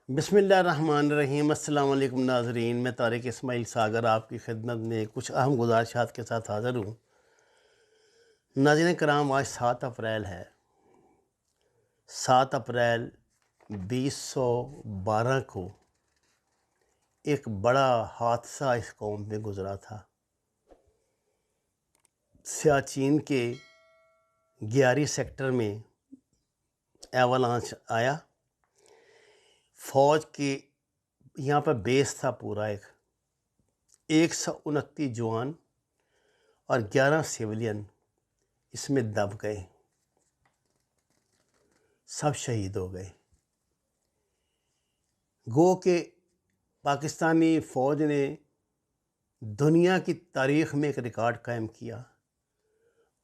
بسم اللہ الرحمن الرحیم۔ السلام علیکم ناظرین، میں طارق اسماعیل ساگر آپ کی خدمت میں کچھ اہم گزارشات کے ساتھ حاضر ہوں۔ ناظرین کرام، آج 7 اپریل ہے۔ 7 اپریل 2012 کو ایک بڑا حادثہ اس قوم میں گزرا تھا۔ سیاچین کے گیاری سیکٹر میں ایولانچ آیا۔ فوج کے یہاں پر بیس تھا پورا 129 جوان اور 11 سیولین اس میں دب گئے، سب شہید ہو گئے۔ گو کہ پاکستانی فوج نے دنیا کی تاریخ میں ایک ریکارڈ قائم کیا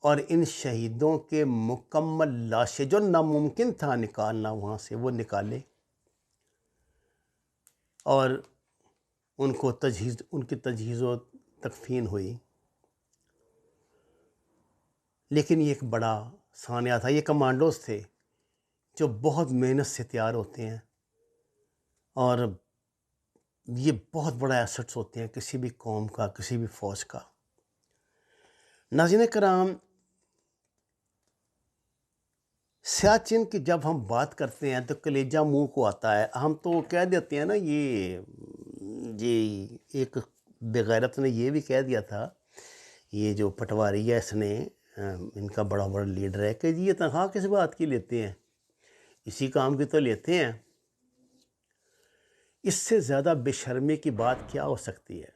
اور ان شہیدوں کے مکمل لاشیں، جو ناممکن تھا نکالنا وہاں سے، وہ نکالے اور ان کی تجہیز و تکفین ہوئی۔ لیکن یہ ایک بڑا سانحہ تھا۔ یہ کمانڈوز تھے جو بہت محنت سے تیار ہوتے ہیں اور یہ بہت بڑا ایسٹس ہوتے ہیں کسی بھی قوم کا، کسی بھی فوج کا۔ ناظرین کرام، سیاچن کی جب ہم بات کرتے ہیں تو کلیجہ منہ کو آتا ہے۔ ہم تو کہہ دیتے ہیں نا، یہ ایک بغیرت نے یہ بھی کہہ دیا تھا، یہ جو پٹواری ہے اس نے، ان کا بڑا بڑا لیڈر ہے، کہ جی یہ تنخواہ کس بات کی لیتے ہیں، اسی کام کی تو لیتے ہیں۔ اس سے زیادہ بے شرمی کی بات کیا ہو سکتی ہے؟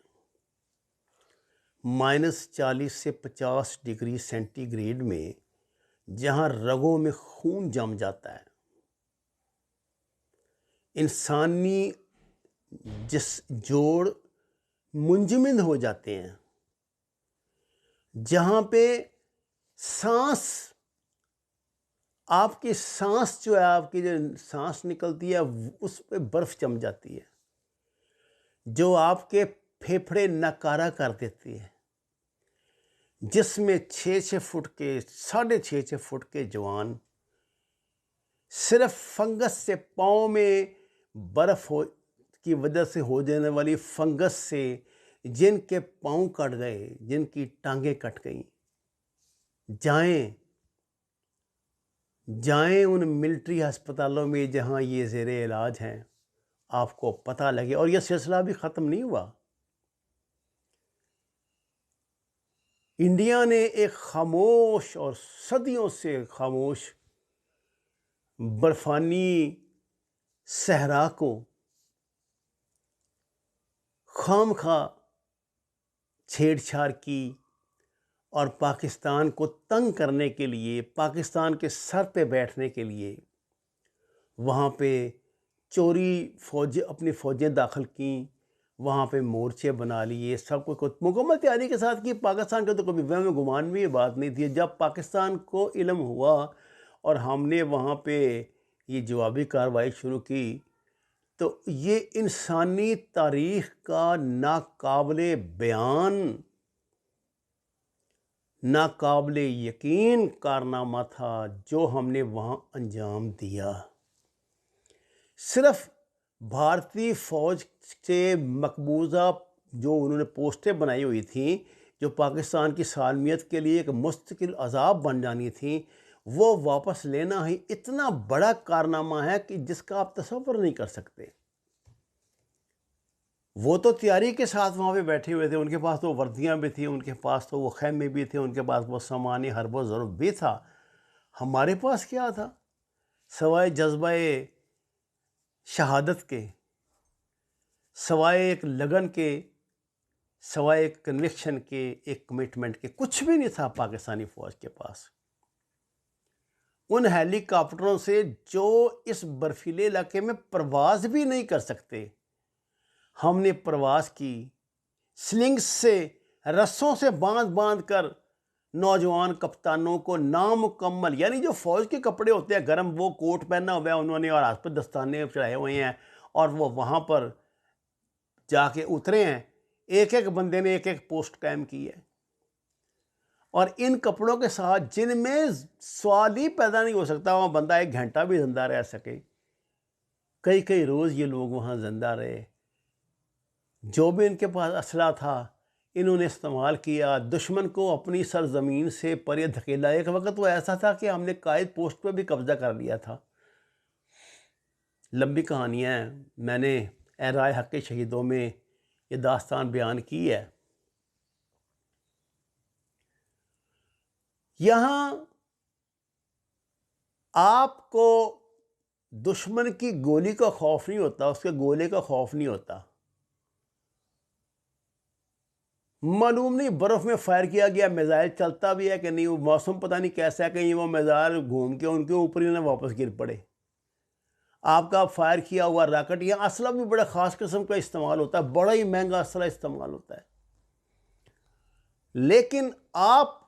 -40 سے 50 ڈگری سینٹی گریڈ میں جہاں رگوں میں خون جم جاتا ہے، انسانی جوڑ منجمد ہو جاتے ہیں، جہاں پہ آپ کی سانس جو ہے، آپ کی جو سانس نکلتی ہے اس پہ برف جم جاتی ہے، جو آپ کے پھیپھڑے ناکارہ کر دیتی ہے، جس میں 6 فٹ کے 6.5 فٹ کے جوان صرف فنگس سے، پاؤں میں برف کی وجہ سے ہو جانے والی فنگس سے جن کے پاؤں کٹ گئے، جن کی ٹانگیں کٹ گئیں، جائیں ان ملٹری ہسپتالوں میں جہاں یہ زیر علاج ہیں، آپ کو پتہ لگے۔ اور یہ سلسلہ بھی ختم نہیں ہوا۔ انڈیا نے ایک خاموش اور صدیوں سے خاموش برفانی صحرا کو خام خواہ چھیڑ چھاڑ کی اور پاکستان کو تنگ کرنے کے لیے، پاکستان کے سر پہ بیٹھنے کے لیے وہاں پہ چوری اپنی فوجیں داخل کیں، وہاں پہ مورچے بنا لیے، سب کو مکمل تیاری کے ساتھ کی۔ پاکستان کے تو کبھی وہم گمان میں یہ بات نہیں تھی۔ جب پاکستان کو علم ہوا اور ہم نے وہاں پہ یہ جوابی کارروائی شروع کی، تو یہ انسانی تاریخ کا ناقابل بیان، ناقابل یقین کارنامہ تھا جو ہم نے وہاں انجام دیا۔ صرف بھارتی فوج سے مقبوضہ جو انہوں نے پوسٹیں بنائی ہوئی تھیں، جو پاکستان کی سالمیت کے لیے ایک مستقل عذاب بن جانی تھیں، وہ واپس لینا ہی اتنا بڑا کارنامہ ہے کہ جس کا آپ تصور نہیں کر سکتے۔ وہ تو تیاری کے ساتھ وہاں پہ بیٹھے ہوئے تھے، ان کے پاس تو وردیاں بھی تھیں، ان کے پاس تو وہ خیمے بھی تھے، ان کے پاس وہ سامان حرب و ضرب بھی تھا۔ ہمارے پاس کیا تھا سوائے جذبہ شہادت کے، سوائے ایک لگن کے، سوائے ایک کنوکشن کے، ایک کمٹمنٹ کے؟ کچھ بھی نہیں تھا پاکستانی فوج کے پاس۔ ان ہیلی کاپٹروں سے جو اس برفیلے علاقے میں پرواز بھی نہیں کر سکتے، ہم نے پرواز کی، سلنگز سے، رسوں سے باندھ کر نوجوان کپتانوں کو نامکمل، یعنی جو فوج کے کپڑے ہوتے ہیں گرم، وہ کوٹ پہنا ہوا ہے انہوں نے اور ہاتھ پہ دستانے چڑھائے ہوئے ہیں، اور وہ وہاں پر جا کے اترے ہیں۔ ایک ایک بندے نے ایک ایک پوسٹ قائم کی ہے، اور ان کپڑوں کے ساتھ جن میں سوال ہی پیدا نہیں ہو سکتا وہ بندہ 1 گھنٹہ بھی زندہ رہ سکے، کئی کئی روز یہ لوگ وہاں زندہ رہے، جو بھی ان کے پاس اسلحہ تھا انہوں نے استعمال کیا، دشمن کو اپنی سرزمین سے پرے دھکیلا۔ ایک وقت وہ ایسا تھا کہ ہم نے قائد پوسٹ پہ بھی قبضہ کر لیا تھا۔ لمبی کہانیاں ہیں، میں نے اے رائے حق کے شہیدوں میں یہ داستان بیان کی ہے۔ یہاں آپ کو دشمن کی گولی کا خوف نہیں ہوتا، اس کے گولے کا خوف نہیں ہوتا۔ معلوم نہیں برف میں فائر کیا گیا میزائل چلتا بھی ہے کہ نہیں، وہ موسم پتہ نہیں کیسا ہے، کہیں وہ میزائل گھوم کے ان کے اوپر ہی نہ واپس گر پڑے۔ آپ کا فائر کیا ہوا راکٹ یا اسلحہ بھی بڑا خاص قسم کا استعمال ہوتا ہے، بڑا ہی مہنگا اسلحہ استعمال ہوتا ہے۔ لیکن آپ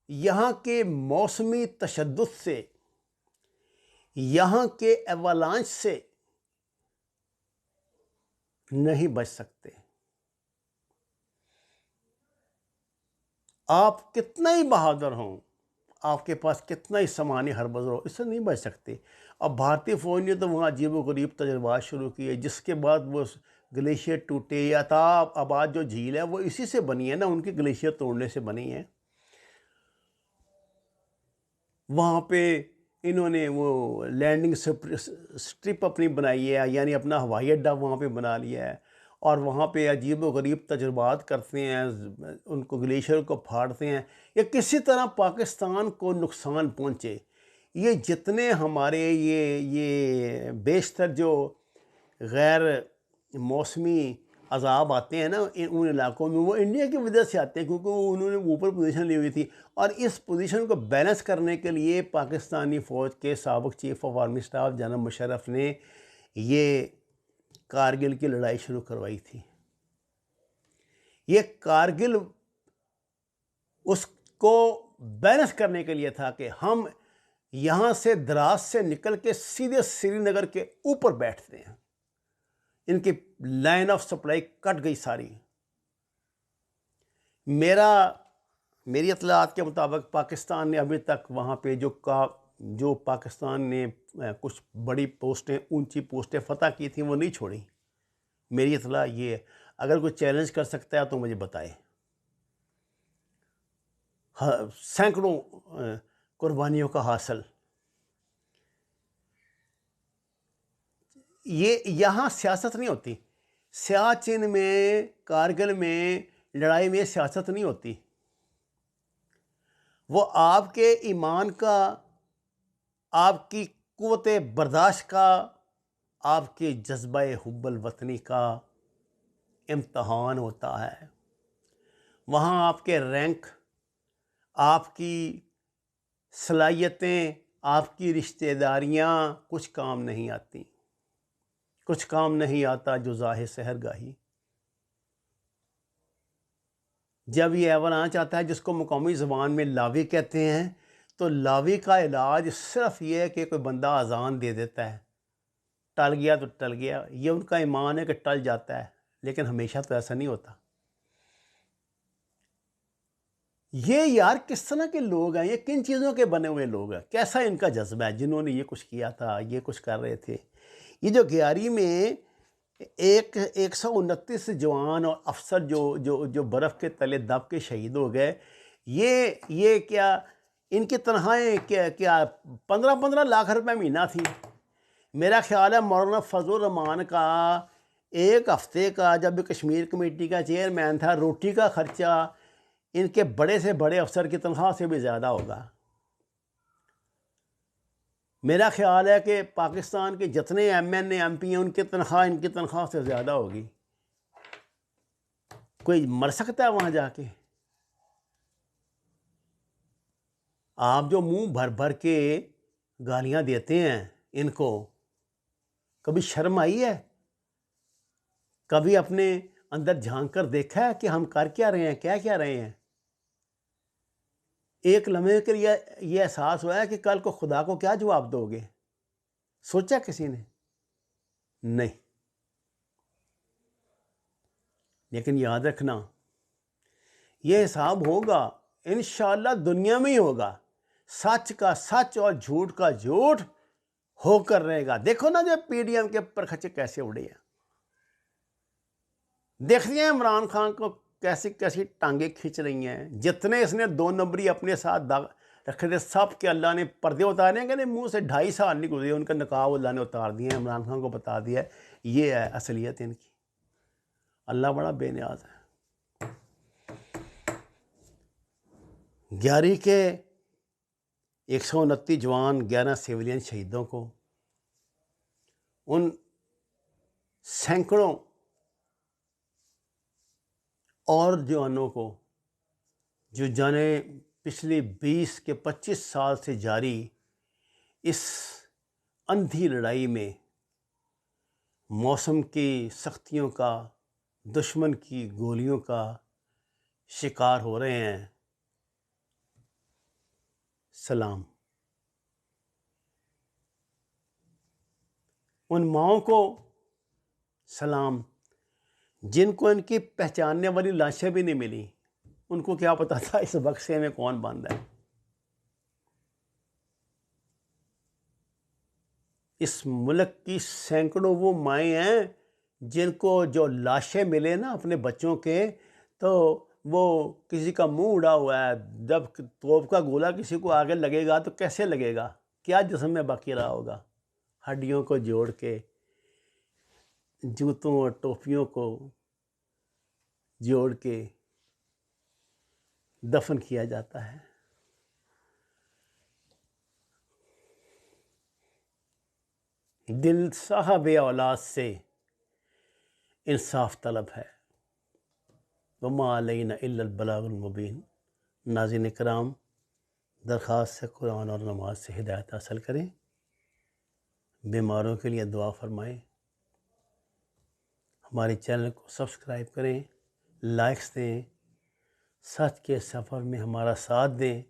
یہاں کے موسمی تشدد سے، یہاں کے ایوالانچ سے نہیں بچ سکتے۔ آپ کتنا ہی بہادر ہوں، آپ کے پاس کتنا ہی سامان ہربز ہو، اس سے نہیں بچ سکتے۔ اب بھارتی فوج نے تو وہاں عجیب و غریب تجربات شروع کیے، جس کے بعد وہ گلیشیئر ٹوٹے۔ یا تاب آباد جو جھیل ہے وہ اسی سے بنی ہے نا، ان کی گلیشیئر توڑنے سے بنی ہے۔ وہاں پہ انہوں نے وہ لینڈنگ سٹرپ اپنی بنائی ہے، یعنی اپنا ہوائی اڈہ وہاں پہ بنا لیا ہے، اور وہاں پہ عجیب و غریب تجربات کرتے ہیں، ان کو گلیشیئر کو پھاڑتے ہیں، یا کسی طرح پاکستان کو نقصان پہنچے۔ یہ جتنے ہمارے یہ بیشتر جو غیر موسمی عذاب آتے ہیں نا ان علاقوں میں، وہ انڈیا کی وجہ سے آتے ہیں، کیونکہ وہ انہوں نے اوپر پوزیشن لی ہوئی تھی۔ اور اس پوزیشن کو بیلنس کرنے کے لیے پاکستانی فوج کے سابق چیف آف آرمی اسٹاف جناب مشرف نے یہ کارگل کی لڑائی شروع کروائی تھی۔ یہ کارگل اس کو بیلنس کرنے کے لیے تھا کہ ہم یہاں سے دراز سے نکل کے سیدھے سری نگر کے اوپر بیٹھتے ہیں۔ ان کی لائن آف سپلائی کٹ گئی ساری۔ میری اطلاعات کے مطابق پاکستان نے ابھی تک وہاں پہ جو پاکستان نے کچھ بڑی پوسٹیں، اونچی پوسٹیں فتح کی تھیں، وہ نہیں چھوڑی۔ میری اطلاع یہ ہے، اگر کوئی چیلنج کر سکتا ہے تو مجھے بتائے۔ سینکڑوں قربانیوں کا حاصل۔ یہاں سیاست نہیں ہوتی، سیاچن میں، کارگل میں، لڑائی میں سیاست نہیں ہوتی۔ وہ آپ کے ایمان کا، آپ کی قوت برداشت کا، آپ کے جذبہ حب الوطنی کا امتحان ہوتا ہے۔ وہاں آپ کے رینک، آپ کی صلاحیتیں، آپ کی رشتہ داریاں کچھ کام نہیں آتی۔ کچھ کام نہیں آتا جو ظاہر سحر گاہی۔ جب یہ ایوالانچ آتا ہے جس کو مقامی زبان میں لاوی کہتے ہیں، تو لاوی کا علاج صرف یہ ہے کہ کوئی بندہ اذان دے دیتا ہے، ٹل گیا تو ٹل گیا۔ یہ ان کا ایمان ہے کہ ٹل جاتا ہے، لیکن ہمیشہ تو ایسا نہیں ہوتا۔ یہ یار کس طرح کے لوگ ہیں، یہ کن چیزوں کے بنے ہوئے لوگ ہیں، کیسا ان کا جذبہ ہے جنہوں نے یہ کچھ کیا تھا، یہ کچھ کر رہے تھے۔ یہ جو گیاری میں 129 جوان اور افسر جو برف کے تلے دب کے شہید ہو گئے، یہ کیا ان کی تنخواہیں کیا 15 لاکھ روپے مہینہ تھی؟ میرا خیال ہے مولانا فضل الرحمان کا ایک ہفتے کا، جب کشمیر کمیٹی کا چیئرمین تھا، روٹی کا خرچہ ان کے بڑے سے بڑے افسر کی تنخواہ سے بھی زیادہ ہوگا۔ میرا خیال ہے کہ پاکستان کے جتنے ایم این اے، ایم پی ہیں، ان کی تنخواہ ان کی تنخواہ سے زیادہ ہوگی۔ کوئی مر سکتا ہے وہاں جا کے؟ آپ جو منہ بھر بھر کے گالیاں دیتے ہیں ان کو، کبھی شرم آئی ہے؟ کبھی اپنے اندر جھانک کر دیکھا ہے کہ ہم کر کیا رہے ہیں، کیا رہے ہیں؟ ایک لمحے کے لیے یہ احساس ہوا ہے کہ کل کو خدا کو کیا جواب دو گے؟ سوچا کسی نے؟ نہیں۔ لیکن یاد رکھنا، یہ حساب ہوگا انشاءاللہ، دنیا میں ہی ہوگا۔ سچ کا سچ اور جھوٹ کا جھوٹ ہو کر رہے گا. دیکھو نا جو PDM کے پرخچے کیسے اڑے ہیں. دیکھ رہے ہیں عمران خان کو کیسی کیسی ٹانگیں کھینچ رہی ہیں. جتنے اس نے 2 نمبری اپنے ساتھ رکھے تھے سب کے اللہ نے پردے اتارے ہیں. کہ منہ سے 2.5 سال نہیں گزرے ان کا نقاب اللہ نے اتار دیا ہے. عمران خان کو بتا دیا ہے یہ ہے اصلیت ان کی. اللہ بڑا بے نیاز ہے. 11 کے 129 جوان 11 سویلین شہیدوں کو، ان سینکڑوں اور جوانوں کو جو جانے پچھلی 20 کے 25 سال سے جاری اس اندھی لڑائی میں موسم کی سختیوں کا، دشمن کی گولیوں کا شکار ہو رہے ہیں، سلام. ان ماؤں کو سلام جن کو ان کی پہچاننے والی لاشیں بھی نہیں ملی. ان کو کیا پتا تھا اس بکسے میں کون بند ہے. اس ملک کی سینکڑوں وہ مائیں ہیں جن کو جو لاشیں ملے نا اپنے بچوں کے، تو وہ کسی کا منہ اڑا ہوا ہے. جب توپ کا گولا کسی کو آگے لگے گا تو کیسے لگے گا؟ کیا جسم میں باقی رہا ہوگا؟ ہڈیوں کو جوڑ کے، جوتوں اور ٹوپیوں کو جوڑ کے دفن کیا جاتا ہے. دل صاحب اولاد سے انصاف طلب ہے. وما علینا الا البلاغ المبین. ناظرین کرام، درخواست ہے قرآن اور نماز سے ہدایت حاصل کریں، بیماروں کے لیے دعا فرمائیں، ہمارے چینل کو سبسکرائب کریں، لائکس دیں، سچ کے سفر میں ہمارا ساتھ دیں.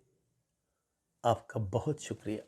آپ کا بہت شکریہ.